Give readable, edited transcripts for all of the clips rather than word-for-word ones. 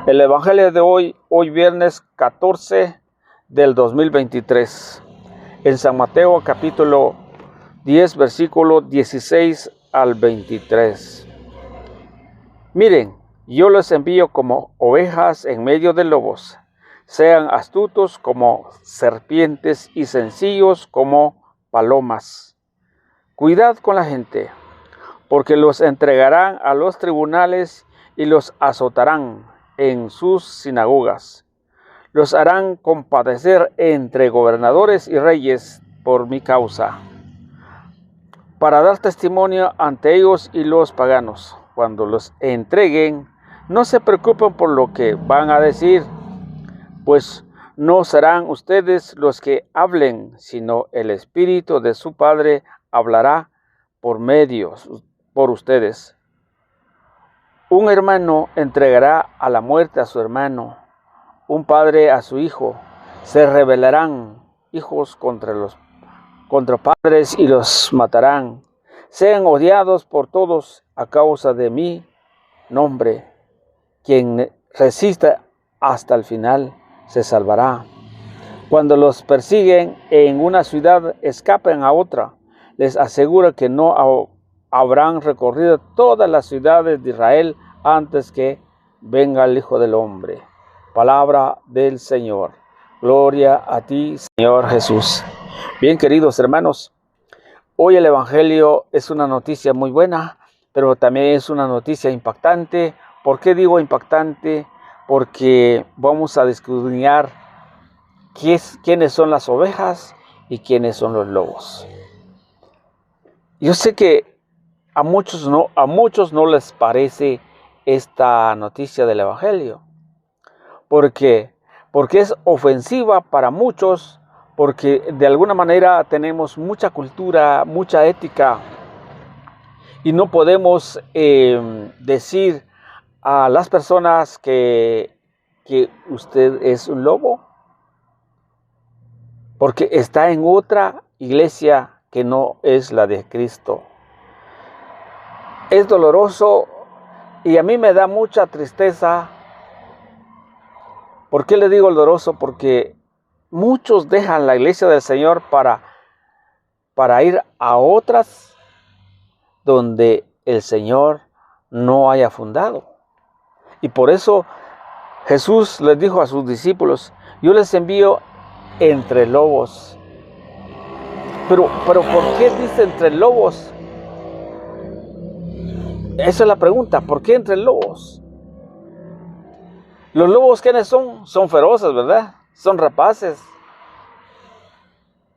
El Evangelio de hoy viernes 14 del 2023, en San Mateo capítulo 10, versículo 16 al 23. Miren, yo los envío como ovejas en medio de lobos. Sean astutos como serpientes y sencillos como palomas. Cuidad con la gente, porque los entregarán a los tribunales y los azotarán en sus sinagogas. Los harán compadecer entre gobernadores y reyes por mi causa, para dar testimonio ante ellos y los paganos. Cuando los entreguen, no se preocupen por lo que van a decir, pues no serán ustedes los que hablen, sino el Espíritu de su Padre hablará por ustedes. Un hermano entregará a la muerte a su hermano, un padre a su hijo. Se rebelarán hijos contra padres y los matarán. Sean odiados por todos a causa de mi nombre. Quien resista hasta el final se salvará. Cuando los persiguen en una ciudad, escapen a otra. Les aseguro que no habrán recorrido todas las ciudades de Israel antes que venga el Hijo del Hombre. Palabra del Señor. Gloria a ti, Señor Jesús. Bien, queridos hermanos, hoy el Evangelio es una noticia muy buena, pero también es una noticia impactante. ¿Por qué digo impactante? Porque vamos a descubrir quiénes son las ovejas y quiénes son los lobos. Yo sé que a muchos no les parece esta noticia del Evangelio. ¿Por qué? Porque es ofensiva para muchos, porque de alguna manera tenemos mucha cultura, mucha ética, y no podemos decir a las personas que usted es un lobo, porque está en otra iglesia que no es la de Cristo. Es doloroso y a mí me da mucha tristeza. ¿Por qué le digo doloroso? Porque muchos dejan la iglesia del Señor para ir a otras donde el Señor no haya fundado. Y por eso Jesús les dijo a sus discípulos: yo les envío entre lobos. Pero ¿por qué dice entre lobos? Esa es la pregunta. ¿Por qué entre lobos? Los lobos, ¿quiénes son? Son feroces, ¿verdad? Son rapaces.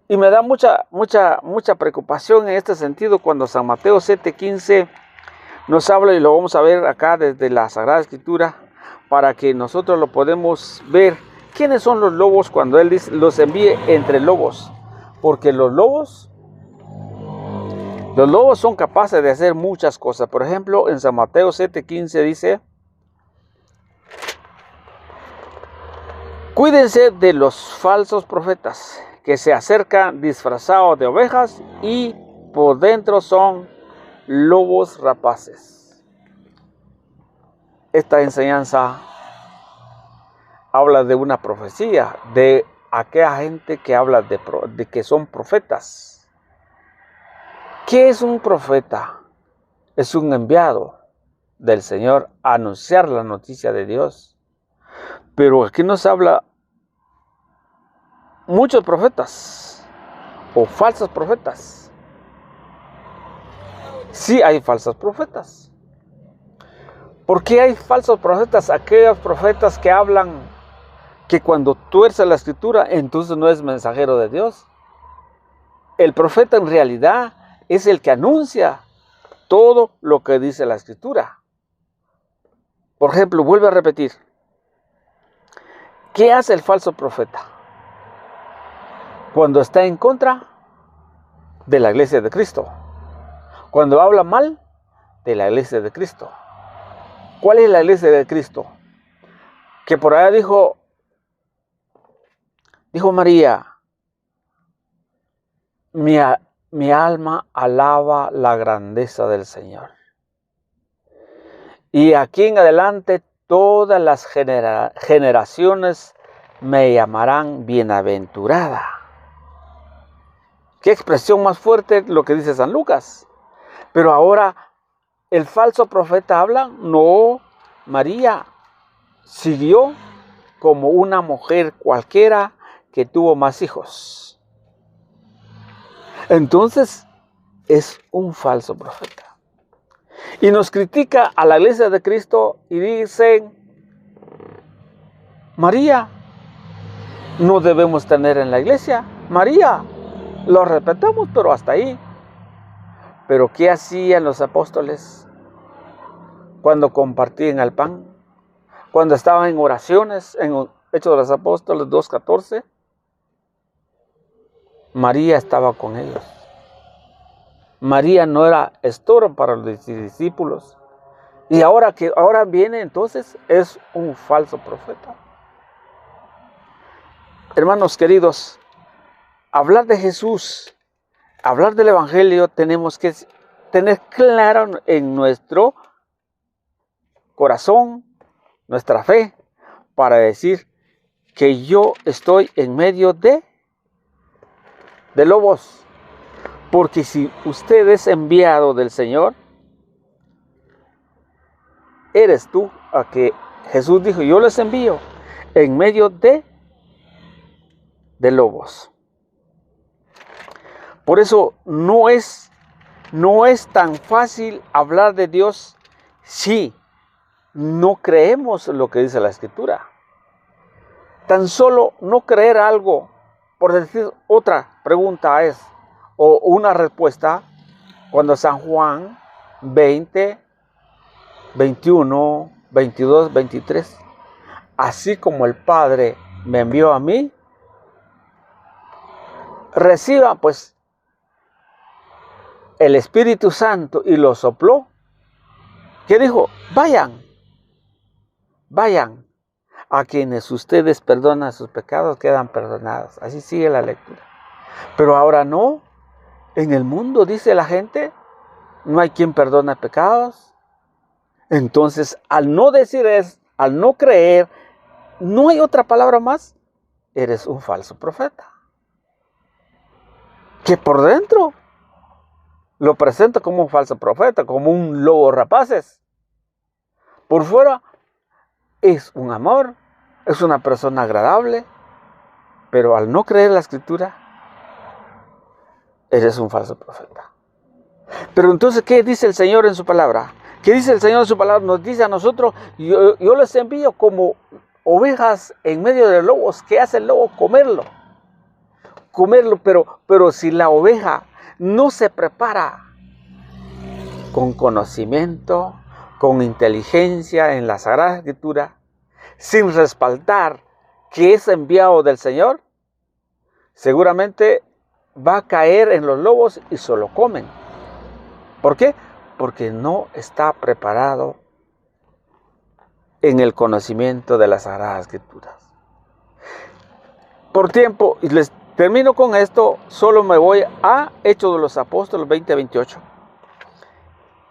Y me da mucha preocupación en este sentido cuando San Mateo 7:15 nos habla, y lo vamos a ver acá desde la Sagrada Escritura, para que nosotros lo podemos ver. ¿Quiénes son los lobos cuando Él dice los envíe entre lobos? Porque los lobos son capaces de hacer muchas cosas. Por ejemplo, en San Mateo 7:15 dice: cuídense de los falsos profetas que se acercan disfrazados de ovejas y por dentro son lobos rapaces. Esta enseñanza habla de una profecía, de aquella gente que habla de que son profetas. ¿Qué es un profeta? Es un enviado del Señor a anunciar la noticia de Dios. Pero aquí nos habla muchos profetas o falsos profetas. Sí hay falsos profetas. ¿Por qué hay falsos profetas? Aquellos profetas que hablan que cuando tuerce la escritura, entonces no es mensajero de Dios. El profeta en realidad es el que anuncia todo lo que dice la escritura. Por ejemplo, vuelvo a repetir. ¿Qué hace el falso profeta? Cuando está en contra de la iglesia de Cristo. Cuando habla mal de la iglesia de Cristo. ¿Cuál es la iglesia de Cristo? Que por allá dijo María: mi alma alaba la grandeza del Señor. Y aquí en adelante todas las generaciones me llamarán bienaventurada. Qué expresión más fuerte lo que dice San Lucas. Pero ahora el falso profeta habla, no, María siguió como una mujer cualquiera que tuvo más hijos. Entonces es un falso profeta. Y nos critica a la iglesia de Cristo y dicen, María no debemos tener en la iglesia. María, lo respetamos, pero hasta ahí. Pero ¿qué hacían los apóstoles cuando compartían el pan? Cuando estaban en oraciones, en Hechos de los Apóstoles 2:14, María estaba con ellos. María no era estorbo para los discípulos. Y ahora viene, entonces es un falso profeta. Hermanos queridos, hablar de Jesús, hablar del Evangelio, tenemos que tener claro en nuestro corazón, nuestra fe, para decir que yo estoy en medio de lobos. Porque si usted es enviado del Señor, eres tú a que Jesús dijo, yo les envío en medio de lobos. Por eso no es tan fácil hablar de Dios si no creemos lo que dice la Escritura. Tan solo no creer algo, por decir otra pregunta es, o una respuesta, cuando San Juan 20, 21, 22, 23, así como el Padre me envió a mí, reciba pues el Espíritu Santo, y lo sopló. ¿Qué dijo? Vayan, a quienes ustedes perdonan sus pecados, quedan perdonados. Así sigue la lectura. Pero ahora no. En el mundo, dice la gente, no hay quien perdone pecados. Entonces, al no decir eso, al no creer, no hay otra palabra más, eres un falso profeta. Que por dentro lo presenta como un falso profeta, como un lobo rapaces. Por fuera es un amor, es una persona agradable, pero al no creer la Escritura, eres un falso profeta. Pero entonces, ¿qué dice el Señor en su palabra? ¿Qué dice el Señor en su palabra? Nos dice a nosotros, yo les envío como ovejas en medio de lobos. ¿Qué hace el lobo? Comerlo, pero si la oveja no se prepara con conocimiento, con inteligencia en la Sagrada Escritura, sin respaldar que es enviado del Señor, seguramente va a caer en los lobos y se lo comen. ¿Por qué? Porque no está preparado en el conocimiento de las Sagradas Escrituras. Por tiempo, y les termino con esto, solo me voy a Hechos de los Apóstoles 20-28.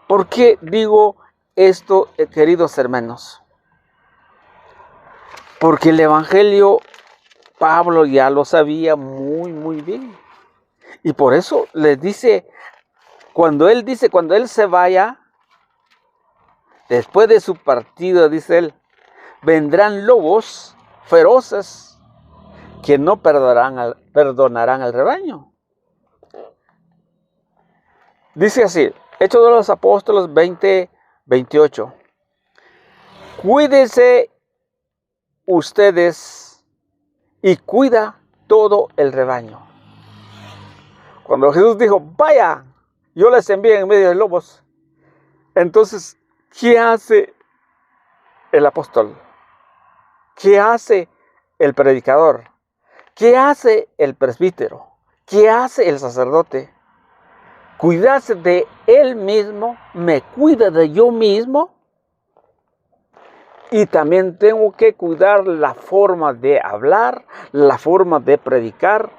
¿Por qué digo esto, queridos hermanos? Porque el Evangelio, Pablo ya lo sabía muy bien. Y por eso les dice, cuando él se vaya, después de su partida, dice él, vendrán lobos feroces que no perdonarán al rebaño. Dice así, Hechos de los Apóstoles 20-28. Cuídense ustedes y cuida todo el rebaño. Cuando Jesús dijo, vaya, yo les envío en medio de lobos. Entonces, ¿qué hace el apóstol? ¿Qué hace el predicador? ¿Qué hace el presbítero? ¿Qué hace el sacerdote? Cuidarse de él mismo, me cuida de yo mismo. Y también tengo que cuidar la forma de hablar, la forma de predicar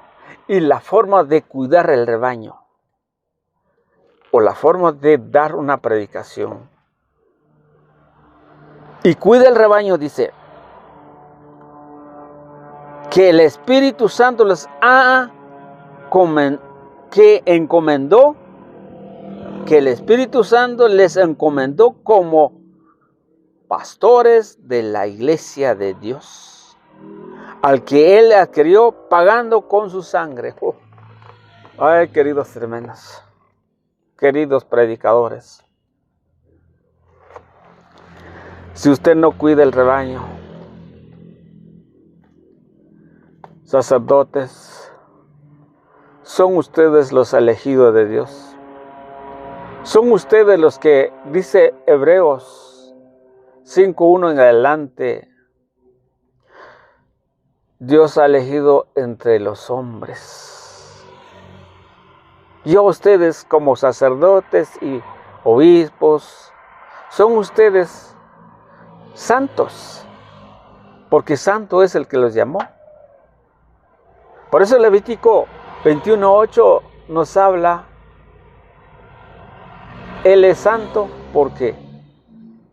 y la forma de cuidar el rebaño. O la forma de dar una predicación. y cuida el rebaño, dice, que el Espíritu Santo les ha encomendó, que el Espíritu Santo les encomendó como pastores de la iglesia de Dios, al que Él adquirió pagando con su sangre. Ay, queridos hermanos, queridos predicadores, si usted no cuida el rebaño, sacerdotes, son ustedes los elegidos de Dios. Son ustedes los que, dice Hebreos 5:1 en adelante, Dios ha elegido entre los hombres. Y a ustedes como sacerdotes y obispos, son ustedes santos, porque santo es el que los llamó. Por eso Levítico 21:8 nos habla, Él es santo porque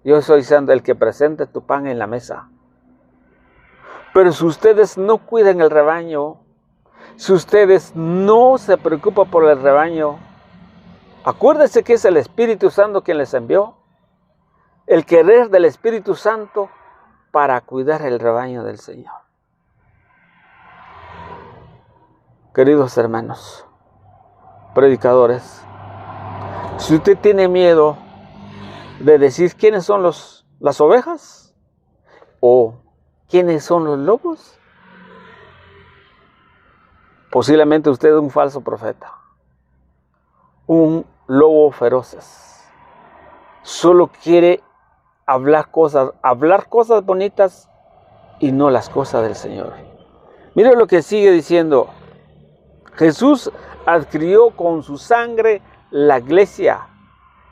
yo soy santo, el que presente tu pan en la mesa. Pero si ustedes no cuidan el rebaño, si ustedes no se preocupan por el rebaño, acuérdense que es el Espíritu Santo quien les envió. El querer del Espíritu Santo para cuidar el rebaño del Señor. Queridos hermanos, predicadores, si usted tiene miedo de decir quiénes son las ovejas o quiénes son los lobos, posiblemente usted es un falso profeta, un lobo feroz. Solo quiere hablar cosas bonitas y no las cosas del Señor. Mire lo que sigue diciendo. Jesús adquirió con su sangre la iglesia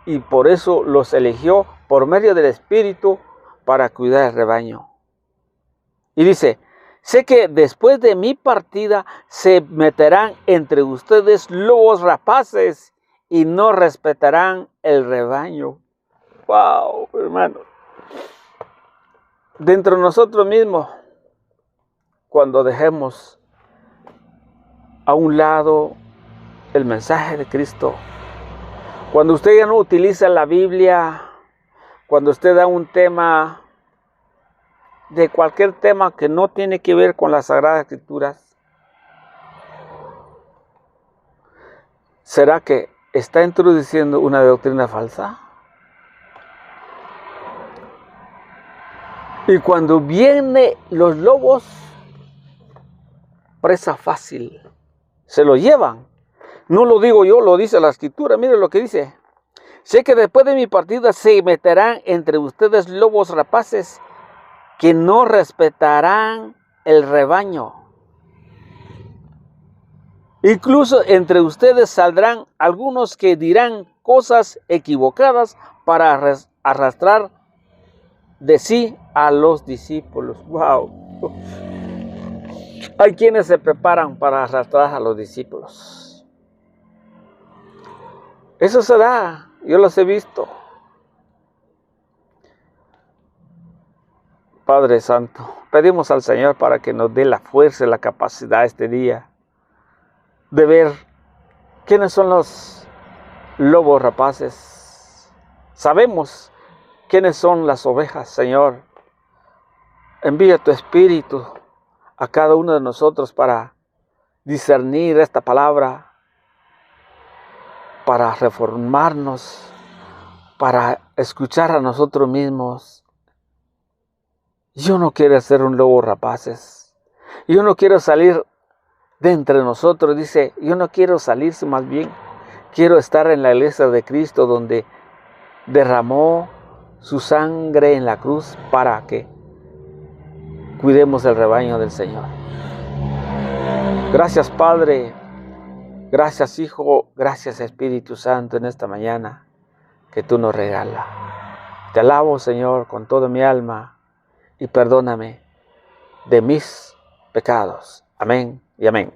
y por eso los eligió por medio del Espíritu para cuidar el rebaño. Y dice, sé que después de mi partida se meterán entre ustedes lobos rapaces y no respetarán el rebaño. ¡Wow, hermano! Dentro de nosotros mismos, cuando dejemos a un lado el mensaje de Cristo, cuando usted ya no utiliza la Biblia, cuando usted da un tema, de cualquier tema que no tiene que ver con las Sagradas Escrituras, ¿será que está introduciendo una doctrina falsa? Y cuando vienen los lobos, presa fácil, se lo llevan. No lo digo yo, lo dice la Escritura. Mire lo que dice. Sé que después de mi partida se meterán entre ustedes lobos rapaces que no respetarán el rebaño. Incluso entre ustedes saldrán algunos que dirán cosas equivocadas para arrastrar de sí a los discípulos. ¡Wow! Hay quienes se preparan para arrastrar a los discípulos. Eso se da, yo los he visto. Padre Santo, pedimos al Señor para que nos dé la fuerza y la capacidad este día de ver quiénes son los lobos rapaces. Sabemos quiénes son las ovejas, Señor. Envía tu Espíritu a cada uno de nosotros para discernir esta palabra, para reformarnos, para escuchar a nosotros mismos. Yo no quiero ser un lobo rapaces. Yo no quiero salir de entre nosotros. Dice, yo no quiero salirse, más bien quiero estar en la iglesia de Cristo donde derramó su sangre en la cruz para que cuidemos el rebaño del Señor. Gracias, Padre. Gracias, Hijo. Gracias, Espíritu Santo, en esta mañana que tú nos regalas. Te alabo, Señor, con toda mi alma y perdóname de mis pecados. Amén y amén.